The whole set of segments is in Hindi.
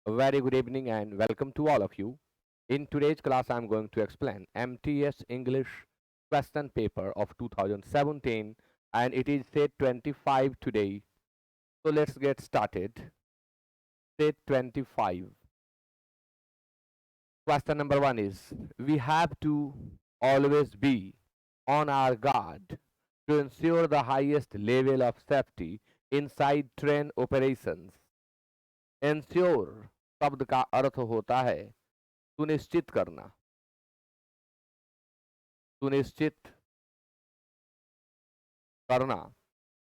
A very good evening and welcome to all of you. In today's class, I'm going to explain MTS English question paper of 2017 and it is set 25 today. So let's get started. Set 25. Question number 1 is we have to always be on our guard to ensure the highest level of safety inside train operations. Ensure शब्द का अर्थ होता है सुनिश्चित करना, सुनिश्चित करना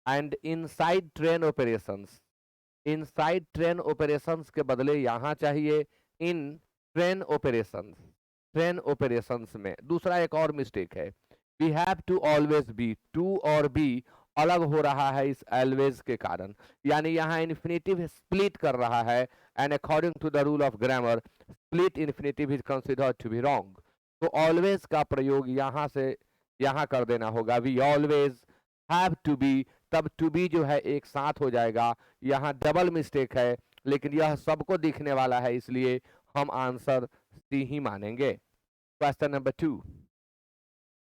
and inside train operations, inside train operations के बदले यहां चाहिए in train operations, train operations में। दूसरा एक और मिस्टेक है, we have to always be, to और बी अलग हो रहा है इस ऑलवेज के कारण, यानी यहाँ इन्फिनेटिव स्प्लिट कर रहा है and according to the rule of grammar split infinitive is considered to be wrong. तो ऑलवेज का प्रयोग यहाँ से यहाँ कर देना होगा, we always have to be, तब टू बी जो है एक साथ हो जाएगा। यहाँ डबल मिस्टेक है लेकिन यह सबको दिखने वाला है इसलिए हम आंसर सी ही मानेंगे। Question number 2,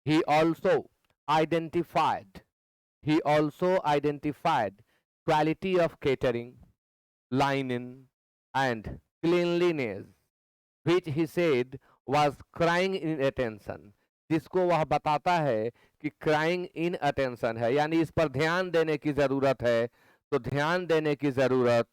he also identified he also identified quality of catering, linen and cleanliness which he said was crying in attention, जिसको वह बताता है कि क्राइंग इन अटेंशन है, यानी इस पर ध्यान देने की जरूरत है। तो ध्यान देने की जरूरत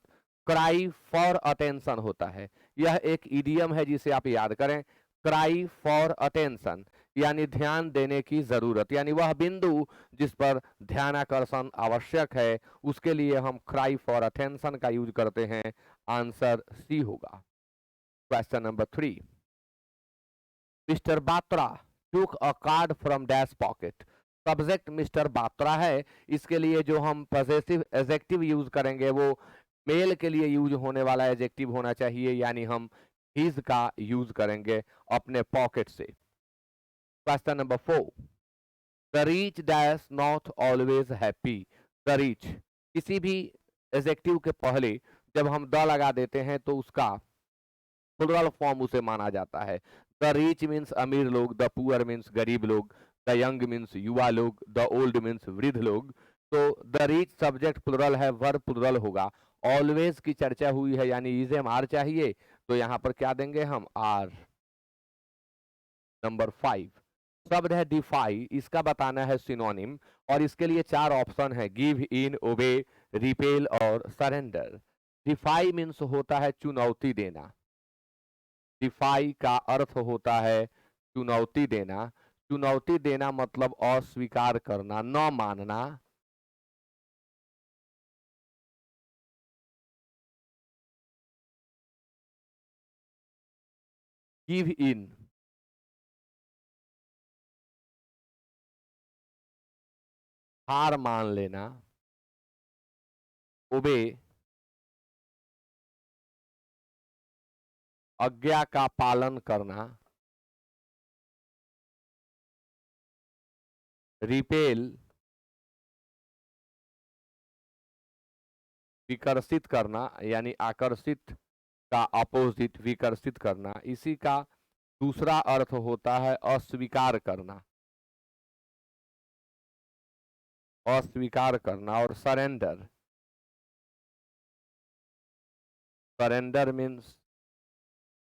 क्राई फॉर अटेंशन होता है। यह एक इडियम है जिसे आप याद करें, क्राई फॉर अटेंशन यानी ध्यान देने की जरूरत, यानी वह बिंदु जिस पर ध्यानाकर्षण आवश्यक है उसके लिए हम क्राई फॉर अटेंशन का यूज करते हैं। आंसर सी होगा। क्वेश्चन नंबर 3, मिस्टर बात्रा टूक अ card from dash pocket. Subject mister Batra है, इसके लिए जो हम पॉजेसिव एडजेक्टिव यूज करेंगे वो मेल के लिए यूज होने वाला एडजेक्टिव होना चाहिए, यानी हम हिज का यूज करेंगे अपने पॉकेट से। Question number 4, the rich dash not always happy. The rich, किसी भी एडजेक्टिव के पहले जब हम द लगा देते हैं तो उसका प्लुरल फॉर्म उसे माना जाता है। द रिच मीन्स अमीर लोग, द पुअर मीन्स गरीब लोग, द यंग मीन्स युवा लोग, द ओल्ड मीन्स वृद्ध लोग। तो द रिच सब्जेक्ट प्लुरल है, वर्ब प्लुरल होगा। ऑलवेज की चर्चा हुई है यानी इज एम आर चाहिए, तो यहां पर क्या देंगे हम, आर। नंबर 5, शब्द है डिफाई, इसका बताना है सिनोनिम और इसके लिए 4 ऑप्शन है, गिव इन, ओबे, रिपेल और सरेंडर। डिफाई मीन्स होता है चुनौती देना, डिफाई का अर्थ होता है चुनौती देना। चुनौती देना मतलब अस्वीकार करना, न मानना। गिव इन, हार मान लेना। ओबे, आज्ञा का पालन करना। रिपेल, विकर्षित करना यानी आकर्षित का अपोजिट विकर्षित करना। इसी का दूसरा अर्थ होता है अस्वीकार करना, अस्वीकार करना। और सरेंडर, सरेंडर मीन्स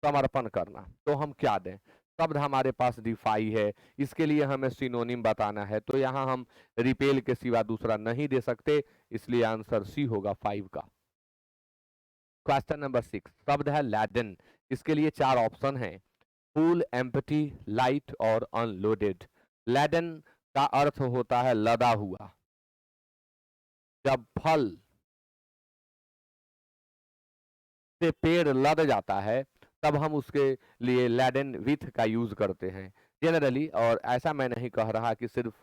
समर्पण करना। तो हम क्या दें, शब्द हमारे पास डिफाई है, इसके लिए हमें सिनोनिम बताना है, तो यहां हम रिपेल के सिवा दूसरा नहीं दे सकते, इसलिए आंसर सी होगा 5 का। क्वेश्चन नंबर 6, शब्द है लैडन, इसके लिए 4 ऑप्शन है, फुल, एम्प्टी, लाइट और अनलोडेड। लैडन का अर्थ होता है लदा हुआ। जब फल से पेड़ लद जाता है तब हम उसके लिए लैडन विथ का यूज करते हैं जनरली, और ऐसा मैं नहीं कह रहा कि सिर्फ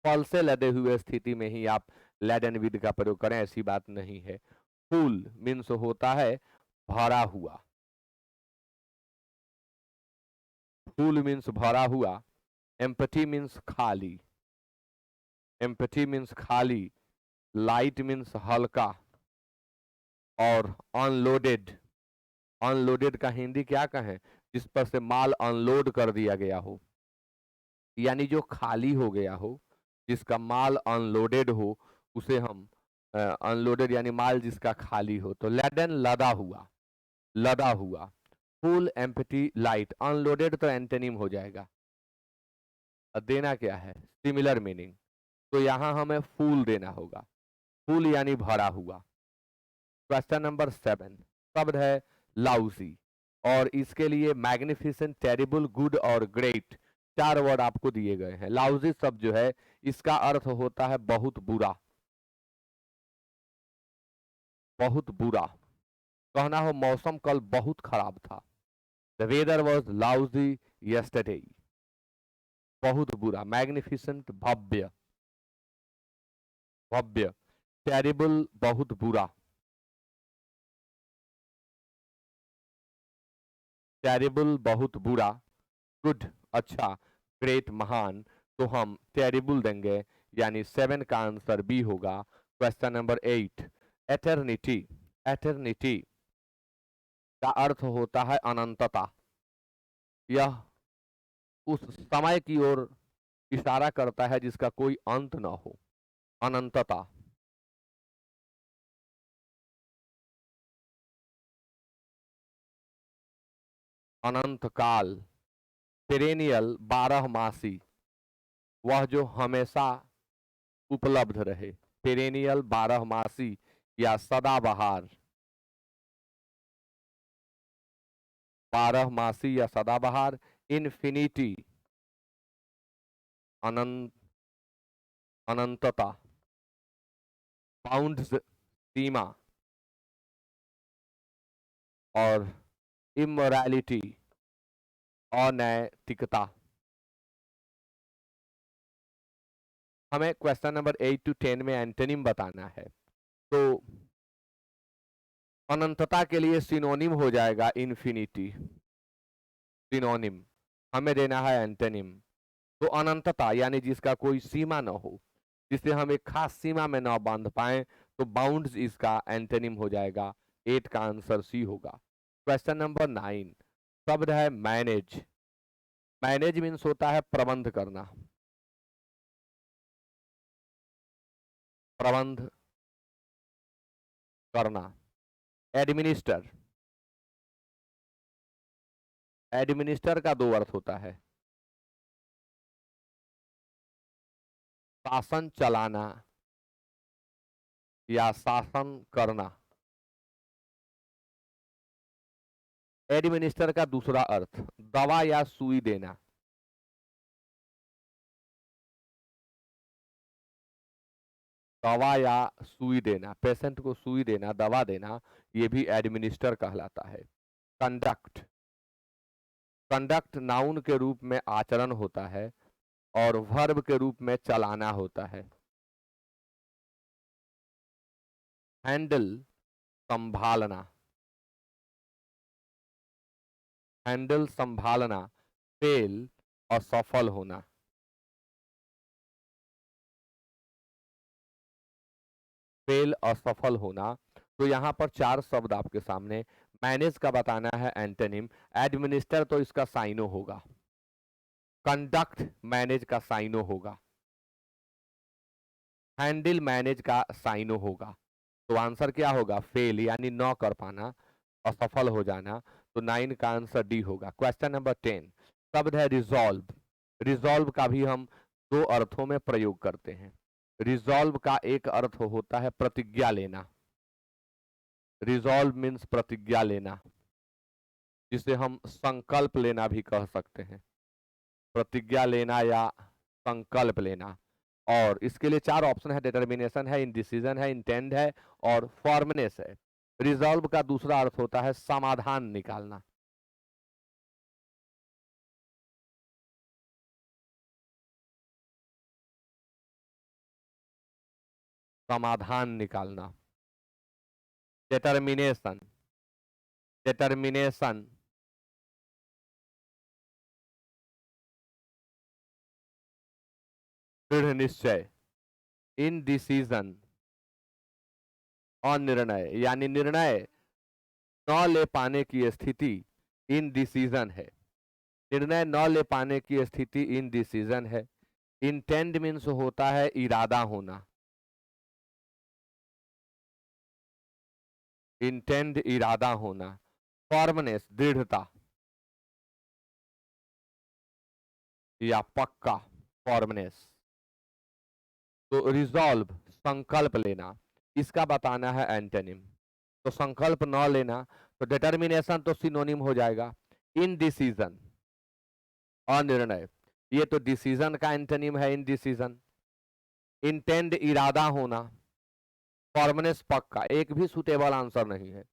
फल से लदे हुए स्थिति में ही आप लैडन विद का प्रयोग करें, ऐसी बात नहीं है। फुल मीन्स होता है भरा हुआ, फुल मीन्स भरा हुआ। एम्पटी मीन्स खाली, एम्पटी मीन्स खाली। लाइट मीन्स हल्का और अनलोडेड अनलोडेड का हिंदी क्या कहें? जिस पर से माल अनलोड कर दिया गया हो, यानी जो खाली हो गया हो, जिसका माल अनलोडेड हो, उसे हम अनलोडेड यानी माल जिसका खाली हो। तो लेडन लदा हुआ, लदा हुआ। फुल एम्प्टी लाइट, अनलोडेड तो एंटोनिम हो जाएगा। अब देना क्या है? Similar meaning. तो यहां हमें फुल देना होगा, फुल यानी भरा हुआ। क्वेश्चन नंबर 7, शब्द है लाउजी, और इसके लिए मैग्निफिसेंट, टेरिबल, गुड और ग्रेट, चार वर्ड आपको दिए गए हैं। लाउजी शब्द जो है इसका अर्थ होता है बहुत बुरा, बहुत बुरा। कहना हो मौसम कल बहुत खराब था, the weather was lousy yesterday, बहुत बुरा। मैग्निफिसेंट भव्य, भव्य। टेरिबल बहुत बुरा, टेरिबल बहुत बुरा। गुड अच्छा, ग्रेट महान। तो हम टेरिबल देंगे, यानी 7 का आंसर बी होगा। क्वेश्चन नंबर 8, एटर्निटी, एटर्निटी का अर्थ होता है अनंतता। यह उस समय की ओर इशारा करता है जिसका कोई अंत न हो, अनंतता। अनंत काल। पेरेनियल, 12 मासी, वह जो हमेशा उपलब्ध रहे। पेरेनियल 12 मासी या सदाबहार, 12 मासी या सदाबहार। इन्फिनिटी, अनंत, अनंतता। बाउंड्स, सीमा। और इमोरालिटी, अनैतिकता। हमें क्वेश्चन नंबर 8 to 10 में एंटोनिम बताना है। तो अनंतता के लिए सिनोनिम हो जाएगा इन्फिनिटी, सिनोनिम। हमें देना है एंटोनिम। तो अनंतता यानी जिसका कोई सीमा न हो, जिसे हम एक खास सीमा में न बांध पाए, तो बाउंड्स इसका एंटोनिम हो जाएगा। 8 का आंसर सी होगा। क्वेश्चन नंबर 9, शब्द है मैनेज। मैनेज मीन्स होता है प्रबंध करना, प्रबंध करना। एडमिनिस्टर, एडमिनिस्टर का दो अर्थ होता है, शासन चलाना या शासन करना। एडमिनिस्टर का दूसरा अर्थ दवा या सुई देना, दवा या सुई देना, पेशेंट को सुई देना, दवा देना, ये भी एडमिनिस्टर कहलाता है। कंडक्ट, कंडक्ट नाउन के रूप में आचरण होता है और वर्ब के रूप में चलाना होता है। हैंडल, संभालना, हैंडल संभालना। फेल, असफल होना। फेल, असफल होना। तो यहाँ पर चार शब्द आपके सामने। मैनेज का बताना है एंटोनिम, एडमिनिस्टर तो इसका साइनो होगा, कंडक्ट मैनेज का साइनो होगा, हैंडल मैनेज का साइनो होगा। तो आंसर क्या होगा? फेल यानी न कर पाना, असफल हो जाना। तो 9 का आंसर डी होगा। क्वेश्चन नंबर 10, शब्द है रिजॉल्व। रिजॉल्व का भी हम दो अर्थों में प्रयोग करते हैं। रिजॉल्व का एक अर्थ होता है प्रतिज्ञा लेना, रिजॉल्व मीन्स प्रतिज्ञा लेना, जिसे हम संकल्प लेना भी कह सकते हैं। प्रतिज्ञा लेना या संकल्प लेना। और इसके लिए चार ऑप्शन है, डिटर्मिनेशन है, इंडिसीजन है, इंटेंड है और फॉर्मनेस है। रिजॉल्व का दूसरा अर्थ होता है समाधान निकालना, समाधान निकालना। डिटर्मिनेशन, डिटर्मिनेशन, दृढ़ निश्चय। इनडिसीजन, अनिर्णय यानी निर्णय न ले पाने की स्थिति इनडिसीजन है। निर्णय न ले पाने की स्थिति इनडिसीजन है। इंटेंड मीन्स होता है इरादा होना। इंटेंड इरादा होना। फॉर्मनेस दृढ़ता या पक्का, फॉर्मनेस। तो रिजॉल्व संकल्प लेना, इसका बताना है एंटोनिम। तो संकल्प न लेना, तो डिटर्मिनेशन तो सिनोनिम हो जाएगा। इनडिसीजन अनिर्णय, ये तो डिसीजन का एंटोनिम है इनडिसीजन। इंटेंड इरादा होना, फॉर्मनेस पक्का, एक भी सुटेबल आंसर नहीं है।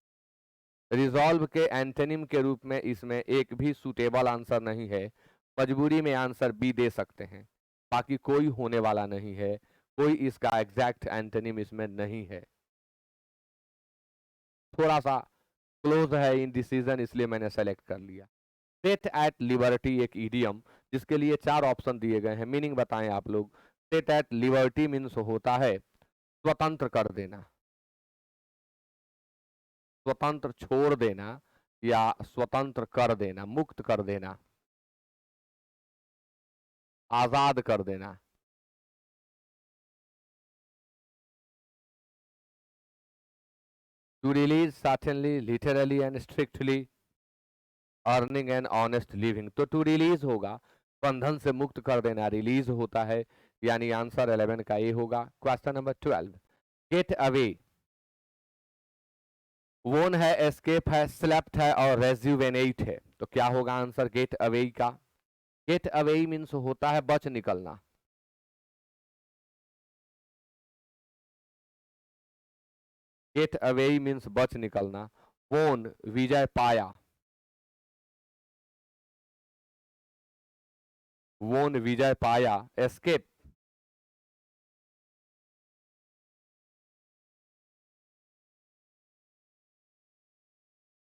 रिजॉल्व के एंटोनिम के रूप में इसमें एक भी सुटेबल आंसर नहीं है। मजबूरी में आंसर बी दे सकते हैं, बाकी कोई होने वाला नहीं है। कोई इसका एग्जैक्ट एंटोनिम इसमें नहीं है। थोड़ा सा क्लोज है इनडिसीजन, इसलिए मैंने सेलेक्ट कर लिया। सेट एट लिबर्टी एक इडियम जिसके लिए 4 ऑप्शन दिए गए हैं, मीनिंग बताएं आप लोग। सेट एट लिबर्टी मीन्स होता है स्वतंत्र कर देना, स्वतंत्र छोड़ देना या स्वतंत्र कर देना, मुक्त कर देना, आजाद कर देना। To release certainly, literally and strictly, earning and honest living. तो टू रिलीज होगा बंधन से मुक्त कर देना, रिलीज होता है, यानी आंसर 11 का ए होगा। Question number 12, get away. वोन है, एस्केप है, स्लेप्ट है और रेज्यूवेनेट है। तो क्या होगा आंसर गेट अवे का? गेट अवे मीन्स होता है बच निकलना। गेट अवे मीन्स बच निकलना। वोन विजय पाया, वोन विजय पाया। एस्केप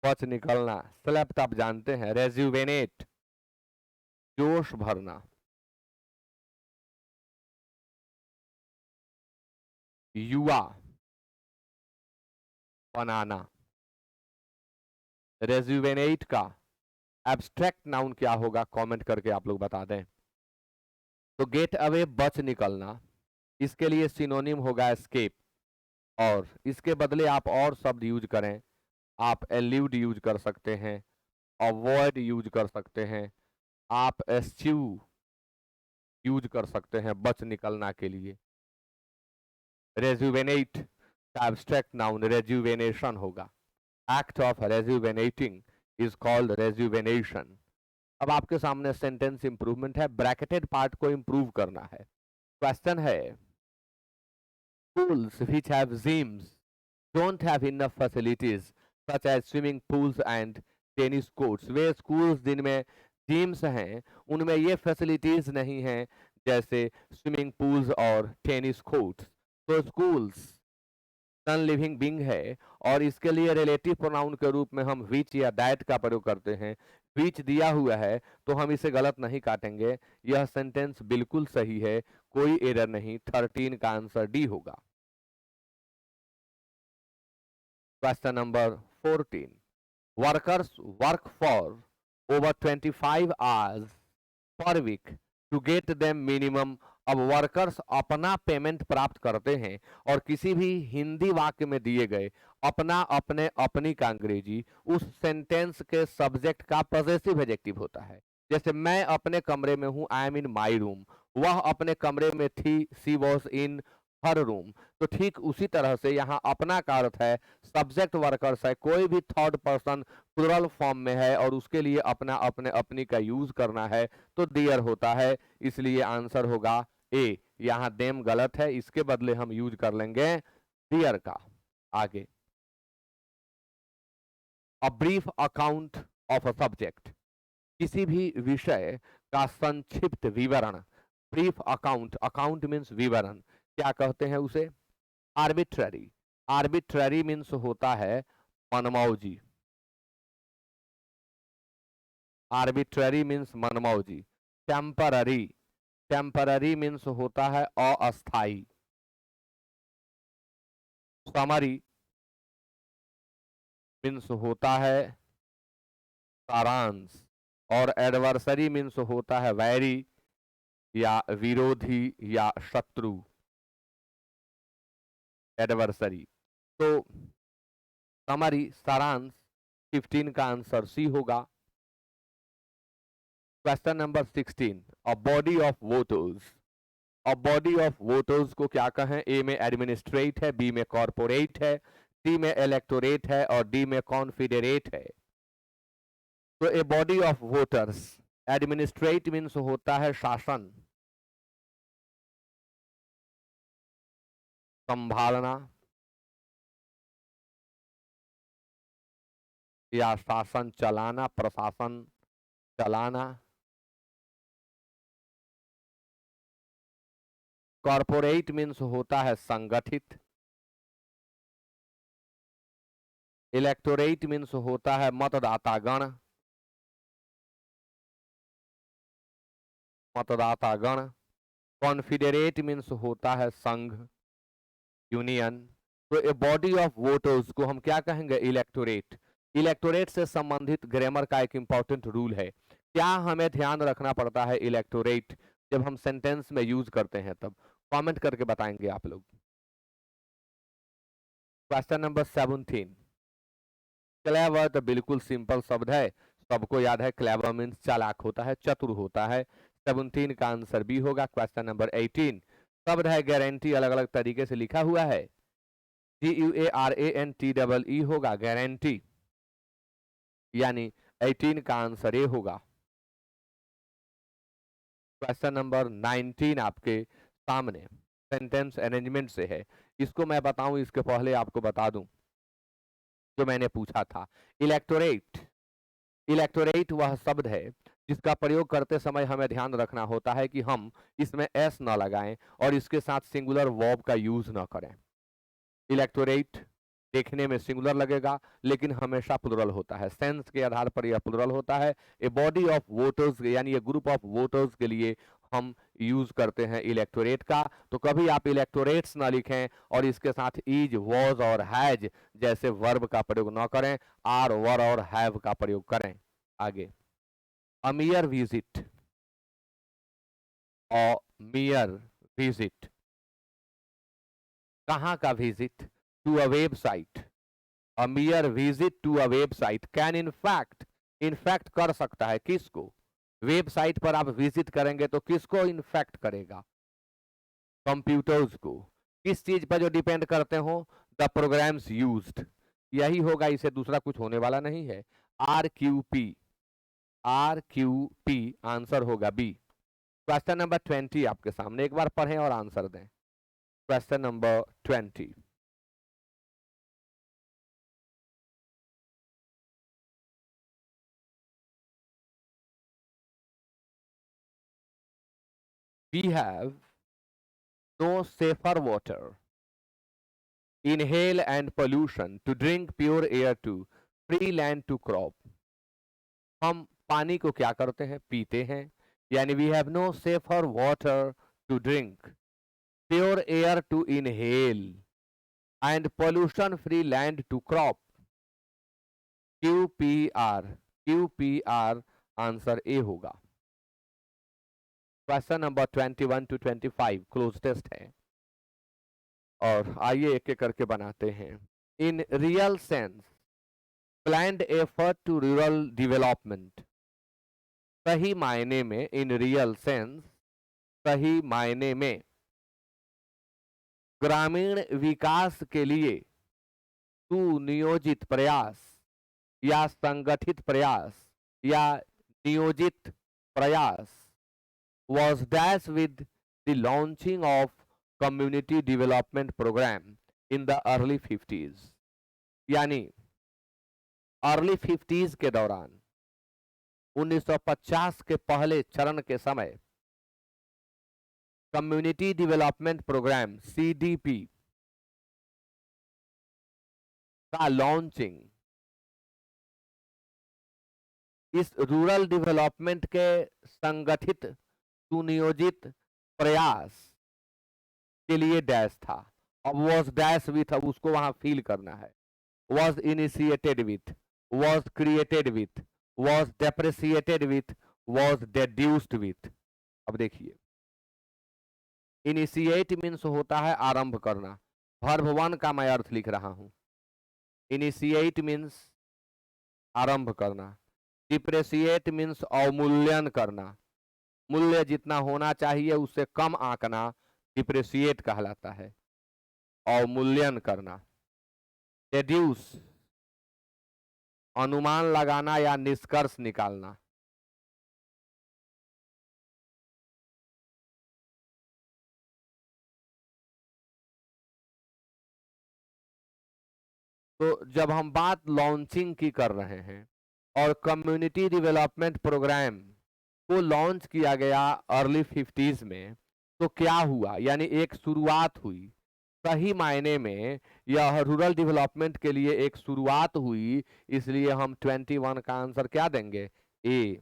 बच निकलना। स्लेप्ट आप जानते हैं। रेज्यूवेनेट जोश भरना। युवा बनाना। रेज्यूवेनेट का एब्स्ट्रैक्ट नाउन क्या होगा, कमेंट करके आप लोग बता दें। तो गेट अवे बच निकलना, इसके लिए सिनोनिम होगा एस्केप, और इसके बदले आप और शब्द यूज करें। आप एल्यूड यूज कर सकते हैं, अवॉइड यूज कर सकते हैं, आप एस्च्यू यूज कर सकते हैं बच निकलना के लिए। रेजुवेनेट का एब्स्ट्रैक्ट नाउन रेजुवेनेशन होगा। Act of rejuvenating is called rejuvenation. अब आपके सामने सेंटेंस इंप्रूवमेंट है, ब्रैकेटेड पार्ट को इंप्रूव करना है। क्वेश्चन है, schools which have gyms don't have enough facilities such as swimming pools and tennis courts। Way schools जिनमें gyms हैं उनमें ये facilities नहीं हैं, जैसे swimming pools और tennis courts। तो schools नॉन लिविंग बींग है, और इसके लिए रिलेटिव प्रोनाउन के रूप में हम विच या दैट का प्रयोग करते हैं। विच दिया हुआ है तो हम इसे गलत नहीं काटेंगे, यह सेंटेंस बिल्कुल सही है, कोई एरर नहीं। 13 का आंसर डी होगा। Question number 14. Workers work for over 25 hours per week to get them minimum। अब वर्कर्स अपना पेमेंट प्राप्त करते हैं, और किसी भी हिंदी वाक्य में दिए गए अपना, अपने, अपनी का अंग्रेजी उस सेंटेंस के सब्जेक्ट का पॉजेसिव एडजेक्टिव होता है। जैसे मैं अपने कमरे में हूं, I am in my room, वह अपने कमरे में थी, सी वॉज इन हर रूम। तो ठीक उसी तरह से यहाँ अपना का अर्थ है सब्जेक्ट वर्कर्स है, कोई भी थर्ड पर्सन प्लुरल फॉर्म में है और उसके लिए अपना, अपने, अपनी का यूज करना है तो डियर होता है, इसलिए आंसर होगा ए। यहाँ देम गलत है, इसके बदले हम यूज कर लेंगे डियर का। आगे, a brief account of a subject, किसी भी विषय का संक्षिप्त विवरण। ब्रीफ अकाउंट, अकाउंट मीन्स विवरण, क्या कहते हैं उसे? आर्बिट्ररी। आर्बिट्ररी मीन्स होता है मनमौजी। आर्बिट्ररी मीन्स मनमौजी। टेम्पररी, टेम्पररी मीन्स होता है अस्थाई। समरी मीन्स होता है सारांश, और एडवर्सरी मीन्स होता है वैरी या विरोधी या शत्रु, एडवर्सरी। तो हमारी सारांश 15 का आंसर सी होगा। Question number 16, a body of voters. अब बॉडी ऑफ वोटर्स को क्या कहें? ए में एडमिनिस्ट्रेट है, बी में कॉर्पोरेट है, सी में इलेक्टोरेट है और डी में कॉन्फिडरेट है। तो a body of voters, administrate means होता है शासन, संभालना या शासन चलाना, प्रशासन चलाना। कॉर्पोरेट मीन्स होता है संगठित। इलेक्टोरेट मीन्स होता है मतदातागण, मतदातागण। कॉन्फिडरेट मीन्स होता है संघ, यूनियन। तो ए बॉडी ऑफ वोटर्स को हम क्या कहेंगे? इलेक्टोरेट। इलेक्टोरेट से संबंधित ग्रामर का एक इंपॉर्टेंट रूल है, क्या हमें ध्यान रखना पड़ता है इलेक्टोरेट जब हम सेंटेंस में यूज करते हैं? तब कमेंट करके बताएंगे आप लोग। क्वेश्चन नंबर 17, क्लेवर तो बिल्कुल सिंपल शब्द है, सबको याद है। क्लेवर मीन्स चालाक होता है, चतुर होता है। 17 का आंसर बी होगा। क्वेश्चन नंबर 18, शब्द है गारंटी, अलग अलग तरीके से लिखा हुआ है। GUARANTEE होगा गारंटी, यानी 18 का आंसर ए होगा। क्वेश्चन नंबर 19 आपके सामने सेंटेंस अरेंजमेंट से है। इसको मैं बताऊं इसके पहले आपको बता दूं जो मैंने पूछा था। इलेक्टोरेट, इलेक्टोरेट वह शब्द है जिसका प्रयोग करते समय हमें ध्यान रखना होता है कि हम इसमें एस न लगाएं और इसके साथ सिंगुलर वर्ब का यूज न करें। इलेक्टोरेट देखने में सिंगुलर लगेगा लेकिन हमेशा प्लुरल होता है, सेंस के आधार पर यह प्लुरल होता है। ए बॉडी ऑफ वोटर्स यानी ए ग्रुप ऑफ वोटर्स के लिए हम यूज करते हैं इलेक्टोरेट का। तो कभी आप इलेक्टोरेट्स ना लिखें और इसके साथ इज, वॉज और हैज जैसे वर्ब का प्रयोग न करें, आर, वर और हैव का प्रयोग करें। आगे, अ मियर विजिट, अ मियर विजिट, कहाँ का visit? To a website. A mere visit to a website can in fact कर सकता है किसको? वेबसाइट पर आप विजिट करेंगे तो किसको इनफैक्ट करेगा? कंप्यूटर्स को। किस चीज पर जो डिपेंड करते हो? द प्रोग्राम्स यूज्ड, यही होगा, इसे दूसरा कुछ होने वाला नहीं है। RQP, RQP आंसर होगा बी। क्वेश्चन नंबर 20 आपके सामने, एक बार पढ़ें और आंसर दें। Question number 20, we have no safer water, inhale and pollution, to drink pure air to, free land to crop। हम पानी को क्या करते हैं? पीते हैं, यानी we have no safer water to drink, pure air to inhale and pollution free land to crop. QPR, QPR answer A होगा। Question number 21 to 25 cloze test है और आइए एक एक करके बनाते हैं। In real sense planned effort to rural development, सही मायने में, इन रियल सेंस सही मायने में ग्रामीण विकास के लिए सुनियोजित प्रयास या संगठित प्रयास या नियोजित प्रयास was dash with the launching of community development program in the early 50s, यानी अर्ली 50s के दौरान 1950 के पहले चरण के समय कम्युनिटी डेवलपमेंट प्रोग्राम CDP का लॉन्चिंग इस रूरल डेवलपमेंट के संगठित सुनियोजित प्रयास के लिए डैश था। अब वॉज डैश विथ, अब उसको वहां फील करना है। was initiated with, was created with, was depreciated with, was deduced with। अब देखिए, इनिशिएट मीन्स होता है आरंभ करना। वर्ब वन का मैं अर्थ लिख रहा हूं। इनिशिएट मीन्स आरंभ करना। डिप्रेशिएट मीन्स अवमूल्यन करना। मूल्य जितना होना चाहिए उससे कम आंकना डिप्रेशिएट कहलाता है। अवमूल्यन करना। डेड्यूस अनुमान लगाना या निष्कर्ष निकालना। तो जब हम बात लॉन्चिंग की कर रहे हैं और कम्युनिटी डेवलपमेंट प्रोग्राम को लॉन्च किया गया अर्ली 50s में, तो क्या हुआ, यानी एक शुरुआत हुई। सही मायने में यह रूरल डेवलपमेंट के लिए एक शुरुआत हुई, इसलिए हम 21 का आंसर क्या देंगे, ए।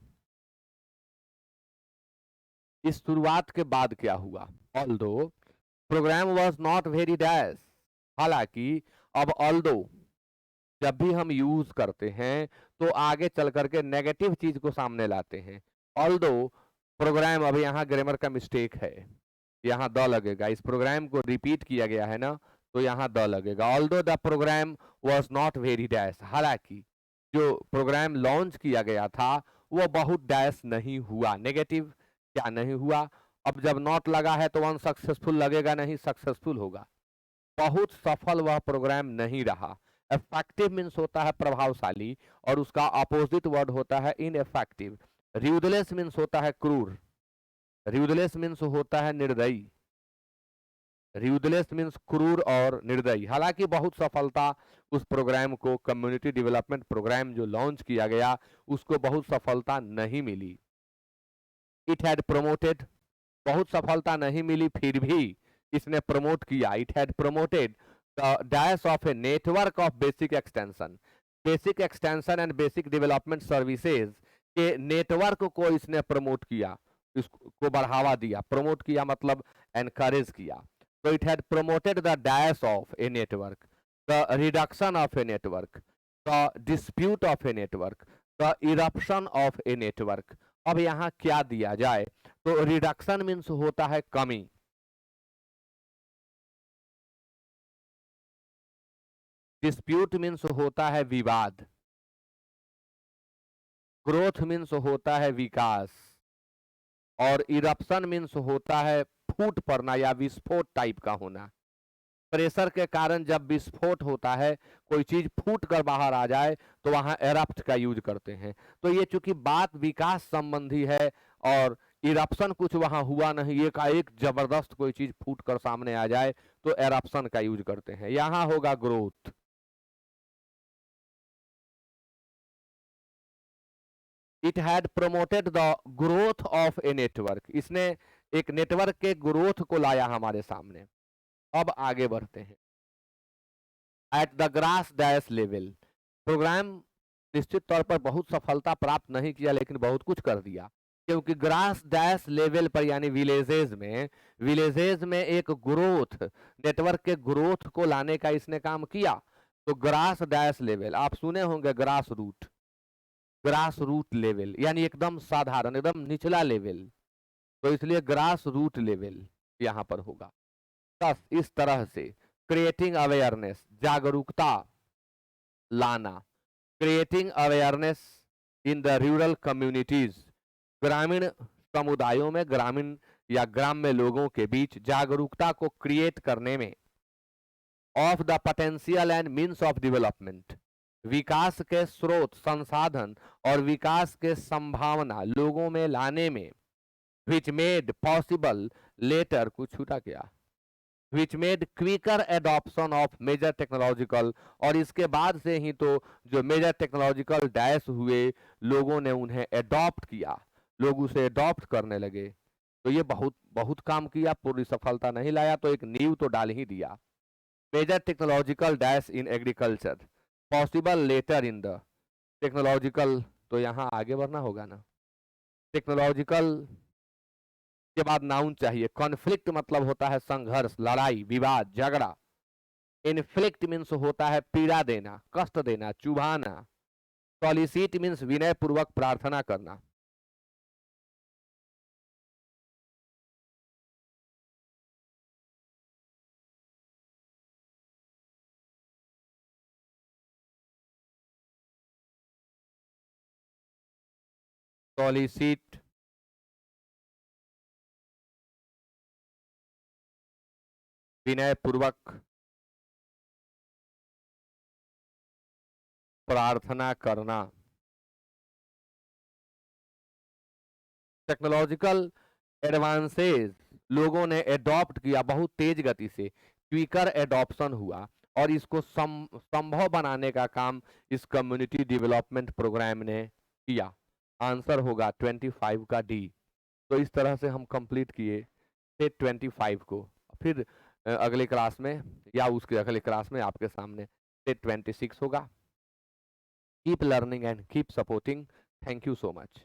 इस शुरुआत के बाद क्या हुआ, although program was not very dash. हालांकि अब ऑल्दो जब भी हम यूज करते हैं तो आगे चल करके नेगेटिव चीज को सामने लाते हैं। ऑल्दो प्रोग्राम, अब यहाँ ग्रामर का मिस्टेक है, यहाँ द लगेगा। इस प्रोग्राम को रिपीट किया गया है ना, तो यहाँ द लगेगा। Although the program was not very dash, हालांकि जो प्रोग्राम लॉन्च किया गया था वो बहुत डैश नहीं हुआ। नेगेटिव क्या नहीं हुआ। अब जब नॉट लगा है तो अनसक्सेसफुल लगेगा नहीं, सक्सेसफुल होगा। बहुत सफल वह प्रोग्राम नहीं रहा। इफेक्टिव मीन्स होता है प्रभावशाली और उसका अपोजिट वर्ड होता है इनइफेक्टिव। र्यूडलेस मीन्स होता है क्रूर। र्यूडलेस मीन्स होता है निर्दयी। र्यूडलेस मीन्स क्रूर और निर्दयी। हालांकि बहुत सफलता उस प्रोग्राम को, कम्युनिटी डेवलपमेंट प्रोग्राम जो लॉन्च किया गया, उसको बहुत सफलता नहीं मिली। इट हैड प्रोमोटेड, बहुत सफलता नहीं मिली, फिर भी इसने प्रमोट किया। It had promoted the dash of a network of basic extension. Basic extension and basic development services के नेटवर्क को इसने प्रमोट किया, इसको बढ़ावा दिया। प्रमोट किया मतलब एनकरेज किया। तो it had promoted the dash of a network, the reduction of a network, the dispute of a network, the eruption of a network. अब यहाँ क्या दिया जाए, तो रिडक्शन मीन्स होता है कमी। डिस्प्यूट मीन्स होता है विवाद। ग्रोथ मीन्स होता है विकास। और इरप्शन मीन्स होता है फूट पड़ना या विस्फोट टाइप का होना। प्रेशर के कारण जब विस्फोट होता है, कोई चीज फूट कर बाहर आ जाए, तो वहां एरप्ट का यूज करते हैं। तो ये चूंकि बात विकास संबंधी है और इरप्शन कुछ वहां हुआ नहीं, एक जबरदस्त कोई चीज फूट कर सामने आ जाए, तो एरप्शन का यूज करते हैं। यहां होगा growth. It had promoted the growth of a network, इसने एक नेटवर्क के ग्रोथ को लाया हमारे सामने। अब आगे बढ़ते हैं। At the grass dash level, program निश्चित तौर पर बहुत सफलता प्राप्त नहीं किया, लेकिन बहुत कुछ कर दिया। क्योंकि ग्रास डैश लेवल पर यानी विलेजेस में एक ग्रोथ, नेटवर्क के ग्रोथ को लाने का इसने काम किया। तो ग्रास डैश लेवल आप सुने होंगे, ग्रास रूट लेवल यानी एकदम साधारण, एकदम निचला लेवल। तो इसलिए ग्रास रूट लेवल यहां पर होगा। बस इस तरह से क्रिएटिंग अवेयरनेस, जागरूकता लाना, creating awareness in the rural communities, ग्रामीण समुदायों में, ग्रामीण या ग्राम्य लोगों के बीच जागरूकता को क्रिएट करने में, of the potential and means of development, विकास के स्रोत, संसाधन और विकास के संभावना लोगों में लाने में, which made possible later, कुछ छूटा क्या, which made quicker adoption of major technological, और इसके बाद से ही तो जो मेजर टेक्नोलॉजिकल डैश हुए, लोगों ने उन्हें अडॉप्ट किया, लोग उसे अडॉप्ट करने लगे। तो ये बहुत बहुत काम किया, पूरी सफलता नहीं लाया, तो एक नींव तो डाल ही दिया। Major technological dash in agriculture, possible later in the technological, तो यहाँ आगे बढ़ना होगा ना। टेक्नोलॉजिकल के बाद नाउन चाहिए। कॉन्फ्लिक्ट मतलब होता है संघर्ष, लड़ाई, विवाद, झगड़ा। इन्फ्लिक्ट मीन्स होता है पीड़ा देना, कष्ट देना, चुभाना। सॉलिसिट मीन्स विनय पूर्वक प्रार्थना करना। सॉलिसिट विनय पूर्वक प्रार्थना करना। टेक्नोलॉजिकल एडवांसेस लोगों ने एडॉप्ट किया बहुत तेज गति से, क्विकर एडॉप्शन हुआ और इसको संभव बनाने का काम इस कम्युनिटी डेवलपमेंट प्रोग्राम ने किया। आंसर होगा 25 का डी। तो इस तरह से हम कंप्लीट किए सेट 25 को। फिर अगले क्लास में या उसके अगले क्लास में आपके सामने सेट 26 होगा। Keep learning and keep supporting. Thank you so much.